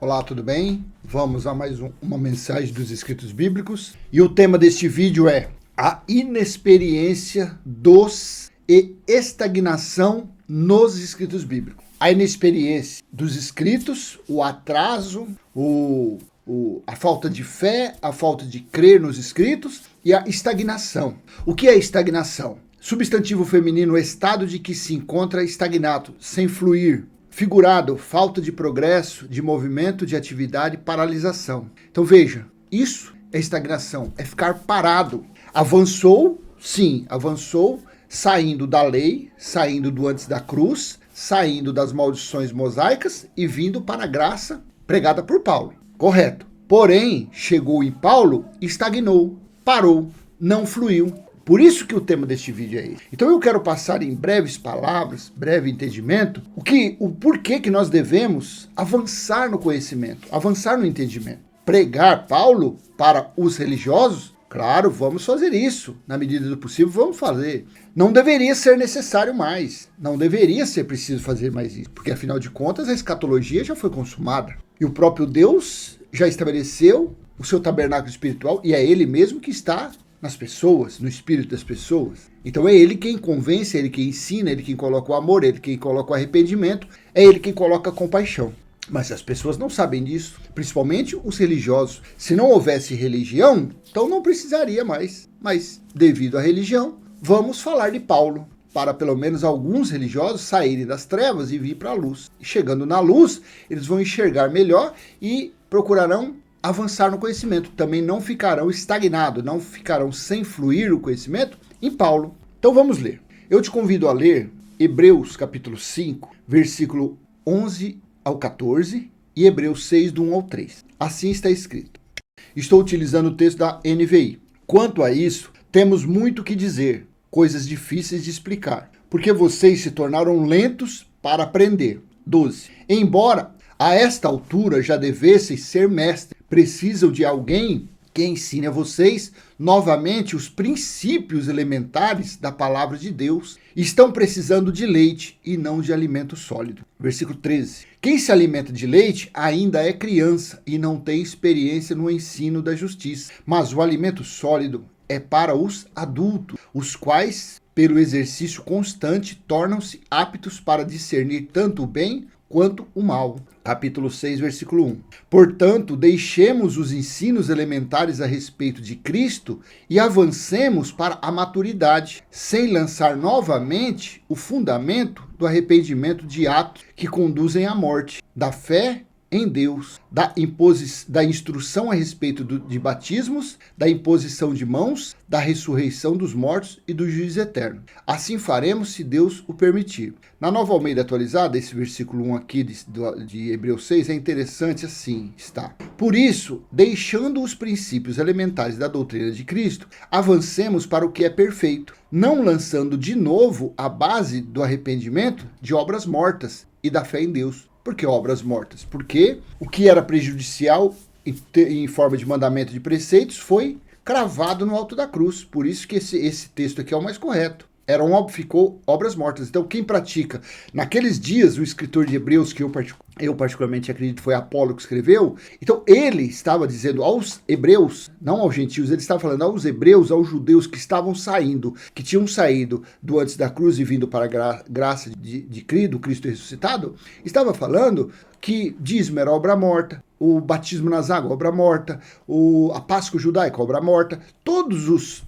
Olá, tudo bem? Vamos a mais uma mensagem dos escritos bíblicos. E o tema deste vídeo é a inexperiência dos e estagnação nos escritos bíblicos. A inexperiência dos escritos, o atraso, a falta de fé, a falta de crer nos escritos e a estagnação. O que é estagnação? Substantivo feminino, estado de que se encontra estagnado, sem fluir. Figurado, falta de progresso, de movimento, de atividade, paralisação. Então veja, isso é estagnação, é ficar parado. Avançou, sim, avançou, saindo da lei, saindo do antes da cruz, saindo das maldições mosaicas e vindo para a graça pregada por Paulo. Correto. Porém, chegou em Paulo, estagnou, parou, não fluiu. Por isso que o tema deste vídeo é esse. Então eu quero passar em breves palavras, breve entendimento, o porquê que nós devemos avançar no conhecimento, avançar no entendimento. Pregar Paulo para os religiosos? Claro, vamos fazer isso. Na medida do possível, vamos fazer. Não deveria ser necessário mais. Não deveria ser preciso fazer mais isso. Porque, afinal de contas, a escatologia já foi consumada. E o próprio Deus já estabeleceu o seu tabernáculo espiritual e é Ele mesmo que está nas pessoas, no espírito das pessoas. Então é Ele quem convence, é Ele quem ensina, é Ele quem coloca o amor, é Ele quem coloca o arrependimento, é Ele quem coloca a compaixão. Mas as pessoas não sabem disso, principalmente os religiosos. Se não houvesse religião, então não precisaria mais. Mas devido à religião, vamos falar de Paulo, para pelo menos alguns religiosos saírem das trevas e vir para a luz. E chegando na luz, eles vão enxergar melhor e procurarão avançar no conhecimento, também não ficarão estagnados, não ficarão sem fluir o conhecimento em Paulo. Então vamos ler. Eu te convido a ler Hebreus capítulo 5, versículo 11 ao 14 e Hebreus 6, do 1 ao 3. Assim está escrito. Estou utilizando o texto da NVI. Quanto a isso, temos muito que dizer, coisas difíceis de explicar, porque vocês se tornaram lentos para aprender. 12. Embora a esta altura já devessem ser mestres, precisam de alguém que ensine a vocês novamente os princípios elementares da palavra de Deus. Estão precisando de leite e não de alimento sólido. Versículo 13. Quem se alimenta de leite ainda é criança e não tem experiência no ensino da justiça. Mas o alimento sólido é para os adultos, os quais, pelo exercício constante, tornam-se aptos para discernir tanto o bem quanto o mal. Capítulo 6, versículo 1. Portanto, deixemos os ensinos elementares a respeito de Cristo e avancemos para a maturidade, sem lançar novamente o fundamento do arrependimento de atos que conduzem à morte, da fé em Deus, da instrução a respeito de batismos, da imposição de mãos, da ressurreição dos mortos e do juízo eterno. Assim faremos se Deus o permitir. Na Nova Almeida Atualizada, esse versículo 1 aqui de Hebreus 6 é interessante assim, está. Por isso, deixando os princípios elementares da doutrina de Cristo, avancemos para o que é perfeito, não lançando de novo a base do arrependimento de obras mortas e da fé em Deus. Por que obras mortas? Porque o que era prejudicial em forma de mandamento de preceitos foi cravado no alto da cruz. Por isso que esse texto aqui é o mais correto. Ficou obras mortas. Então quem pratica, naqueles dias, o escritor de Hebreus, que eu particularmente acredito foi Apolo que escreveu, então ele estava dizendo aos hebreus, não aos gentios, ele estava falando aos hebreus, aos judeus que estavam saindo, que tinham saído do antes da cruz e vindo para a graça de Cristo, do Cristo ressuscitado, estava falando que dízimo era obra morta, o batismo nas águas, obra morta, a Páscoa judaica, obra morta, todos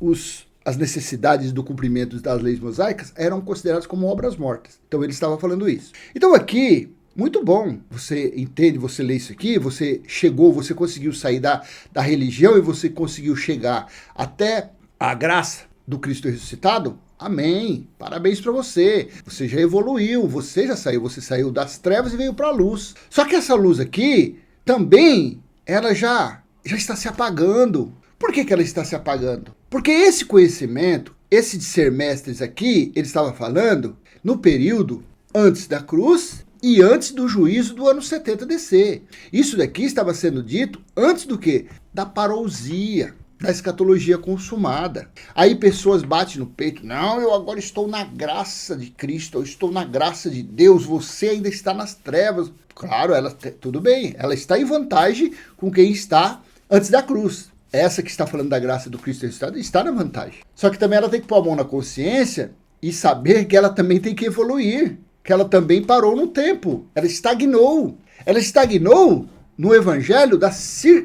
as necessidades do cumprimento das leis mosaicas eram consideradas como obras mortas. Então ele estava falando isso. Então aqui, muito bom, você entende, você lê isso aqui, você conseguiu sair da religião e você conseguiu chegar até a graça do Cristo ressuscitado. Amém, parabéns para você, você já evoluiu, você saiu das trevas e veio para a luz. Só que essa luz aqui, também, ela já está se apagando. Por que ela está se apagando? Porque esse conhecimento, esse de ser mestres aqui, ele estava falando no período antes da cruz e antes do juízo do ano 70 DC. Isso daqui estava sendo dito antes do quê? Da parousia, da escatologia consumada. Aí pessoas batem no peito, não, eu agora estou na graça de Cristo, eu estou na graça de Deus, você ainda está nas trevas. Claro, tudo bem, ela está em vantagem com quem está antes da cruz. Essa que está falando da graça do Cristo ressuscitado está na vantagem. Só que também ela tem que pôr a mão na consciência e saber que ela também tem que evoluir, que ela também parou no tempo, ela estagnou. Ela estagnou no evangelho da sã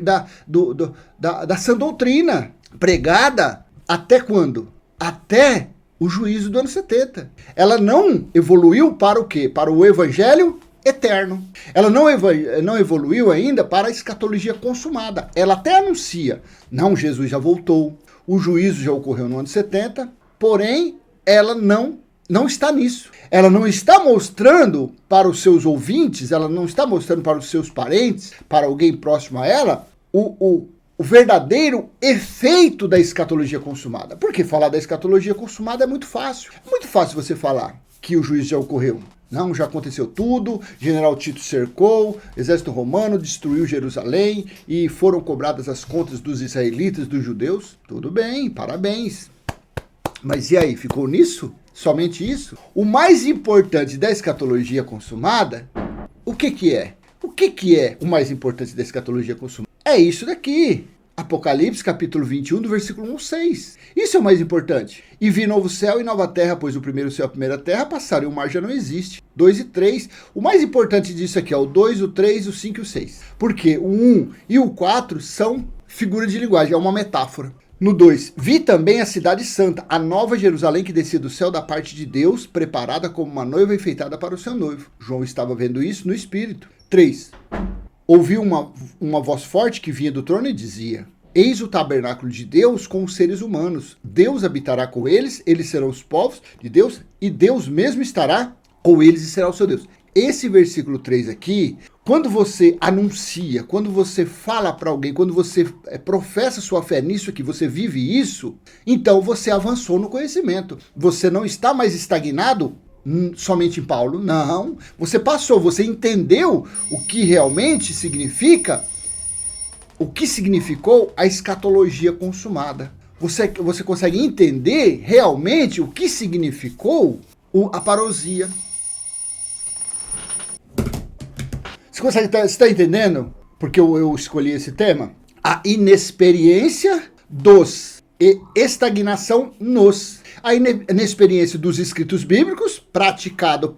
doutrina, pregada até quando? Até o juízo do ano 70. Ela não evoluiu para o quê? Para o evangelho eterno. Ela não evoluiu ainda para a escatologia consumada. Ela até anuncia, não, Jesus já voltou, o juízo já ocorreu no ano 70, porém, ela não está nisso. Ela não está mostrando para os seus ouvintes, ela não está mostrando para os seus parentes, para alguém próximo a ela, o verdadeiro efeito da escatologia consumada. Porque falar da escatologia consumada é muito fácil. É muito fácil você falar que o juízo já ocorreu. Não, já aconteceu tudo, general Tito cercou, exército romano destruiu Jerusalém e foram cobradas as contas dos israelitas, dos judeus. Tudo bem, parabéns. Mas e aí, ficou nisso? Somente isso? O mais importante da escatologia consumada, o que é? O que é o mais importante da escatologia consumada? É isso daqui. Apocalipse, capítulo 21, do versículo 1 ao 6. Isso é o mais importante. E vi novo céu e nova terra, pois o primeiro céu e a primeira terra passaram e o mar já não existe. 2 e 3. O mais importante disso aqui é o 2, o 3, o 5 e o 6. Porque o 1 e o 4 são figura de linguagem, é uma metáfora. No 2, vi também a cidade santa, a nova Jerusalém que descia do céu da parte de Deus, preparada como uma noiva enfeitada para o seu noivo. João estava vendo isso no Espírito. 3, ouvi uma voz forte que vinha do trono e dizia: eis o tabernáculo de Deus com os seres humanos. Deus habitará com eles, eles serão os povos de Deus, e Deus mesmo estará com eles e será o seu Deus. Esse versículo 3 aqui, quando você anuncia, quando você fala para alguém, quando você professa sua fé nisso aqui, você vive isso, então você avançou no conhecimento. Você não está mais estagnado somente em Paulo, não. Você passou, você entendeu o que realmente significa, o que significou a escatologia consumada. Você consegue entender realmente o que significou a parousia. Você está entendendo? Porque eu escolhi esse tema? A inexperiência dos e estagnação nos. A inexperiência dos escritos bíblicos, praticado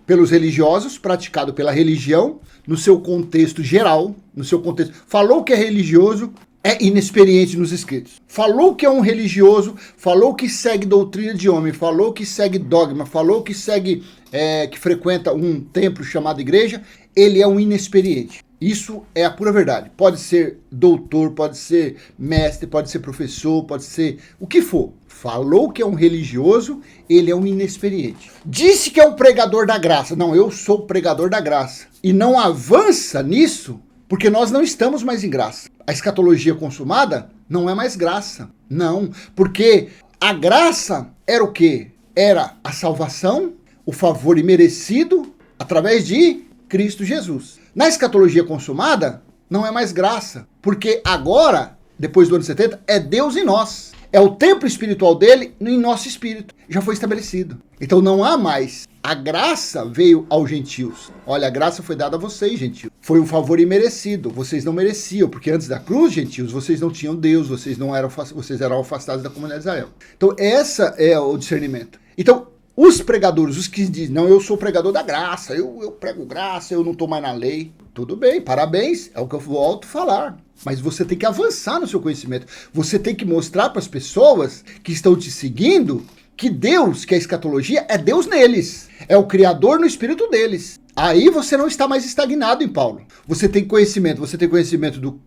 pelos religiosos, praticado pela religião, no seu contexto geral, no seu contexto. Falou que é religioso, é inexperiente nos escritos. Falou que é um religioso, falou que segue doutrina de homem, falou que segue dogma, falou que segue, que frequenta um templo chamado igreja, ele é um inexperiente. Isso é a pura verdade. Pode ser doutor, pode ser mestre, pode ser professor, pode ser o que for. Falou que é um religioso, ele é um inexperiente. Disse que é um pregador da graça. Não, eu sou pregador da graça. E não avança nisso, porque nós não estamos mais em graça. A escatologia consumada não é mais graça. Não, porque a graça era o quê? Era a salvação, o favor imerecido através de Cristo Jesus. Na escatologia consumada, não é mais graça, porque agora, depois do ano 70, é Deus em nós. É o templo espiritual dele em nosso espírito. Já foi estabelecido. Então não há mais. A graça veio aos gentios. Olha, a graça foi dada a vocês, gentios. Foi um favor imerecido. Vocês não mereciam, porque antes da cruz, gentios, vocês não tinham Deus, vocês eram afastados da comunidade de Israel. Então essa é o discernimento. Então, os pregadores, os que dizem, não, eu sou pregador da graça, eu prego graça, eu não estou mais na lei. Tudo bem, parabéns, é o que eu volto a falar. Mas você tem que avançar no seu conhecimento. Você tem que mostrar para as pessoas que estão te seguindo que Deus, que a escatologia, é Deus neles. É o Criador no espírito deles. Aí você não está mais estagnado em Paulo. Você tem conhecimento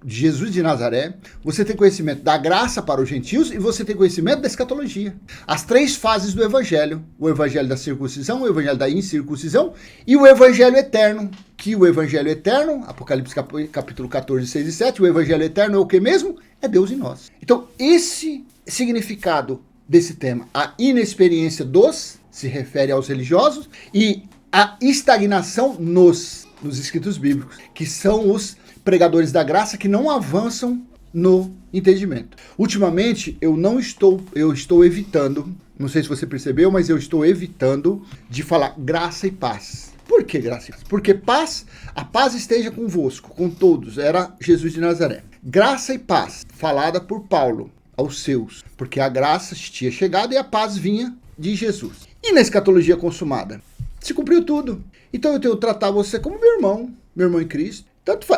de Jesus de Nazaré, você tem conhecimento da graça para os gentios e você tem conhecimento da escatologia. As 3 fases do evangelho. O evangelho da circuncisão, o evangelho da incircuncisão e o evangelho eterno. Que o evangelho eterno, Apocalipse capítulo 14, 6 e 7, o evangelho eterno é o que mesmo? É Deus em nós. Então, esse significado desse tema, a inexperiência dos, se refere aos religiosos, e a estagnação nos escritos bíblicos, que são os pregadores da graça que não avançam no entendimento. Ultimamente, eu estou evitando, não sei se você percebeu, mas eu estou evitando de falar graça e paz. Por que graça e paz? Porque a paz esteja convosco, com todos, era Jesus de Nazaré. Graça e paz, falada por Paulo aos seus, porque a graça tinha chegado e a paz vinha de Jesus. E na escatologia consumada? Se cumpriu tudo. Então eu tenho que tratar você como meu irmão em Cristo.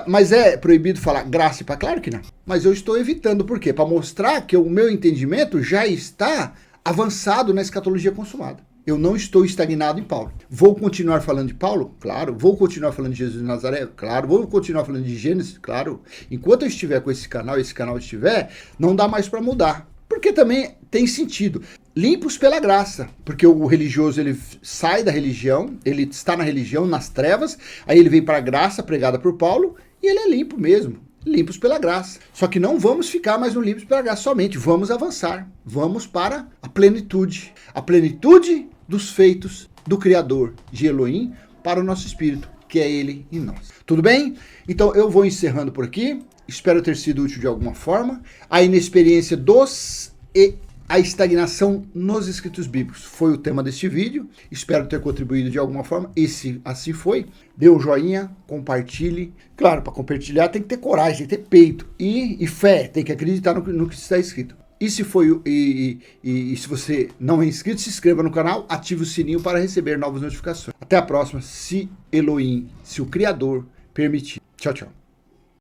Mas é proibido falar graça e paz? Claro que não. Mas eu estou evitando, por quê? Para mostrar que o meu entendimento já está avançado na escatologia consumada. Eu não estou estagnado em Paulo. Vou continuar falando de Paulo? Claro. Vou continuar falando de Jesus de Nazaré? Claro. Vou continuar falando de Gênesis? Claro. Enquanto eu estiver com esse canal estiver, não dá mais para mudar. Porque também tem sentido. Limpos pela graça. Porque o religioso, ele sai da religião, ele está na religião, nas trevas, aí ele vem para a graça pregada por Paulo e ele é limpo mesmo. Limpos pela graça. Só que não vamos ficar mais no limpos pela graça somente. Vamos avançar. Vamos para a plenitude. A plenitude dos feitos do Criador, de Elohim, para o nosso espírito, que é Ele em nós. Tudo bem? Então eu vou encerrando por aqui. Espero ter sido útil de alguma forma. A inexperiência e a estagnação nos escritos bíblicos foi o tema deste vídeo. Espero ter contribuído de alguma forma. E se assim foi, dê um joinha, compartilhe. Claro, para compartilhar tem que ter coragem, tem que ter peito. E fé, tem que acreditar no que está escrito. E se se você não é inscrito, se inscreva no canal, ative o sininho para receber novas notificações. Até a próxima, se Elohim, se o Criador permitir. Tchau, tchau.